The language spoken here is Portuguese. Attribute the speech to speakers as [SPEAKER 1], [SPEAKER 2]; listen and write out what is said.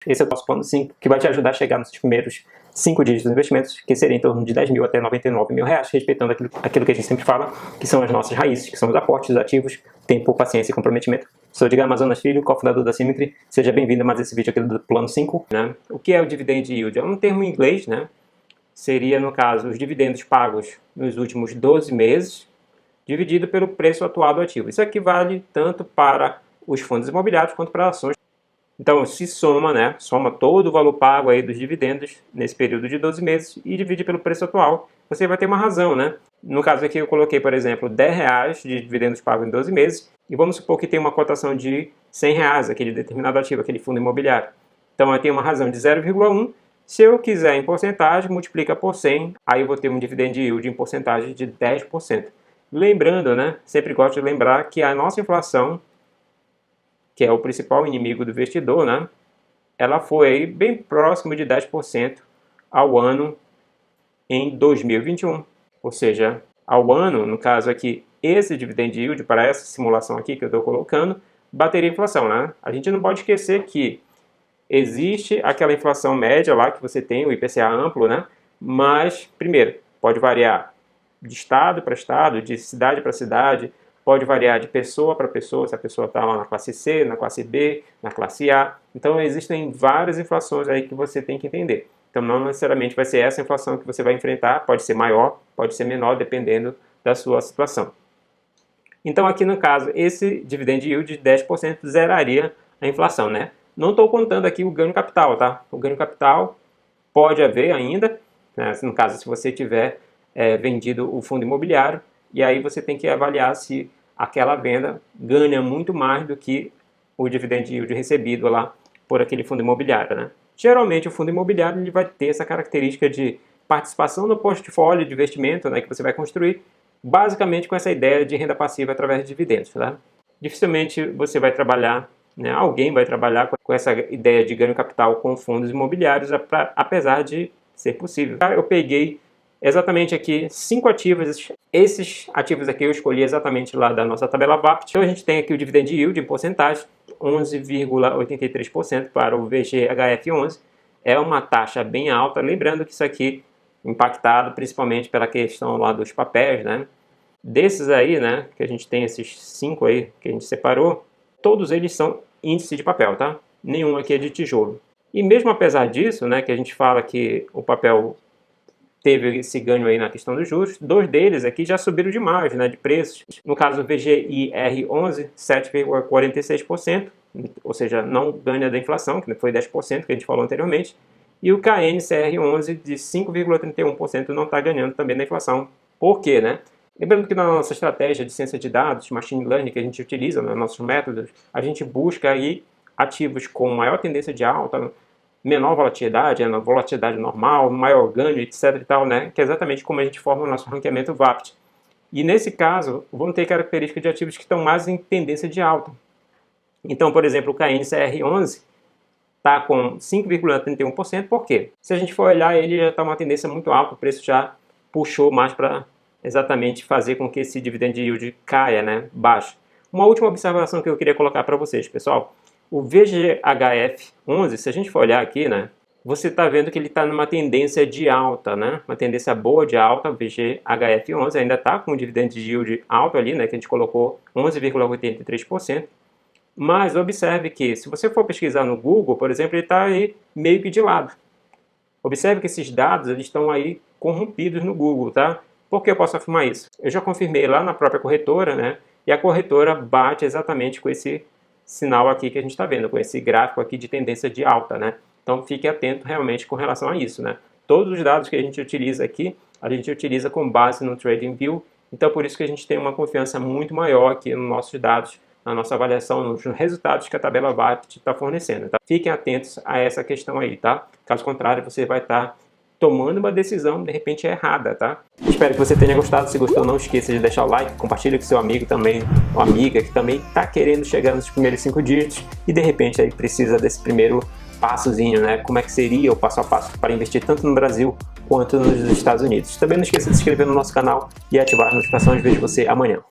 [SPEAKER 1] Esse é o nosso plano 5, que vai te ajudar a chegar nos primeiros 5 dígitos dos investimentos, que seria em torno de 10 mil até 99 mil reais, respeitando aquilo que a gente sempre fala, que são as nossas raízes, que são os aportes, os ativos, tempo, paciência e comprometimento. Sou Edgar Amazonas Filho, cofundador da Symmetry. Seja bem-vindo a mais esse vídeo aqui do plano 5. Né? O que é o dividend yield? É um termo em inglês, né? Seria, no caso, os dividendos pagos nos últimos 12 meses, dividido pelo preço atual do ativo. Isso aqui vale tanto para os fundos imobiliários quanto para ações. Então, se soma, né? Soma todo o valor pago aí dos dividendos nesse período de 12 meses e divide pelo preço atual. Você vai ter uma razão, né? No caso aqui eu coloquei, por exemplo, R$10 de dividendos pagos em 12 meses e vamos supor que tem uma cotação de R$100, aquele determinado ativo, aquele fundo imobiliário. Então, eu tenho uma razão de 0,1. Se eu quiser em porcentagem, multiplica por 100, aí eu vou ter um dividend yield em porcentagem de 10%. Lembrando, né? Sempre gosto de lembrar que a nossa inflação, que é o principal inimigo do investidor, né? Ela foi aí bem próximo de 10% ao ano em 2021. Ou seja, ao ano, no caso aqui, esse dividend yield, para essa simulação aqui que eu estou colocando, bateria a inflação, né? A gente não pode esquecer que existe aquela inflação média lá que você tem, o IPCA amplo, né? Mas, primeiro, pode variar de estado para estado, de cidade para cidade, pode variar de pessoa para pessoa, se a pessoa está lá na classe C, na classe B, na classe A. Então, existem várias inflações aí que você tem que entender. Então, não necessariamente vai ser essa inflação que você vai enfrentar, pode ser maior, pode ser menor, dependendo da sua situação. Então, aqui no caso, esse dividend yield de 10% zeraria a inflação, né? Não estou contando aqui o ganho capital, tá? O ganho capital pode haver ainda, né? No caso, se você tiver vendido o fundo imobiliário, e aí você tem que avaliar se aquela venda ganha muito mais do que o dividend yield recebido lá por aquele fundo imobiliário, né? Geralmente o fundo imobiliário ele vai ter essa característica de participação no portfólio de investimento, né, que você vai construir, basicamente com essa ideia de renda passiva através de dividendos, tá? Dificilmente você vai trabalhar, né, alguém vai trabalhar com essa ideia de ganho capital com fundos imobiliários, apesar de ser possível. Eu peguei exatamente aqui 5 ativos. Esses ativos aqui eu escolhi exatamente lá da nossa tabela VAPT. Então a gente tem aqui o dividend yield em porcentagem, 11,83% para o VGHF11. É uma taxa bem alta, lembrando que isso aqui impactado principalmente pela questão lá dos papéis, né? Desses aí, né, que a gente tem esses 5 aí que a gente separou, todos eles são índice de papel, tá? Nenhum aqui é de tijolo. E mesmo apesar disso, né, que a gente fala que o papel teve esse ganho aí na questão dos juros, 2 deles aqui já subiram demais, né, de preços. No caso, o VGIR11, 7,46%, ou seja, não ganha da inflação, que foi 10%, que a gente falou anteriormente. E o KNCR11, de 5,31%, não está ganhando também da inflação. Por quê, né? Lembrando que na nossa estratégia de ciência de dados, machine learning, que a gente utiliza nos nossos métodos, a gente busca aí ativos com maior tendência de alta, menor volatilidade, na volatilidade normal, maior ganho, etc e tal, né? Que é exatamente como a gente forma o nosso ranqueamento VAPT. E nesse caso, vamos ter características de ativos que estão mais em tendência de alta. Então, por exemplo, o KNCR11 está com 5,31%, por quê? Se a gente for olhar, ele já está uma tendência muito alta, o preço já puxou mais para exatamente fazer com que esse dividend yield caia, né? Baixo. Uma última observação que eu queria colocar para vocês, pessoal. O VGHF11, se a gente for olhar aqui, né, você está vendo que ele está numa tendência de alta, né, uma tendência boa de alta. O VGHF11 ainda está com um dividend yield alto ali, né, que a gente colocou 11,83%. Mas observe que, se você for pesquisar no Google, por exemplo, ele está aí meio que de lado. Observe que esses dados eles estão aí corrompidos no Google, tá? Por que eu posso afirmar isso? Eu já confirmei lá na própria corretora, né, e a corretora bate exatamente com esse sinal aqui que a gente está vendo, com esse gráfico aqui de tendência de alta, né? Então fique atento realmente com relação a isso, né? Todos os dados que a gente utiliza aqui, a gente utiliza com base no TradingView, então por isso que a gente tem uma confiança muito maior aqui nos nossos dados, na nossa avaliação, nos resultados que a tabela VAPT está fornecendo, tá? Fiquem atentos a essa questão aí, tá? Caso contrário, você vai estar tomando uma decisão, de repente, errada, tá? Espero que você tenha gostado. Se gostou, não esqueça de deixar o like, compartilha com seu amigo também, ou amiga que também está querendo chegar nos primeiros 5 dígitos e, de repente, aí precisa desse primeiro passozinho, né? Como é que seria o passo a passo para investir tanto no Brasil quanto nos Estados Unidos. Também não esqueça de se inscrever no nosso canal e ativar as notificações. Vejo você amanhã.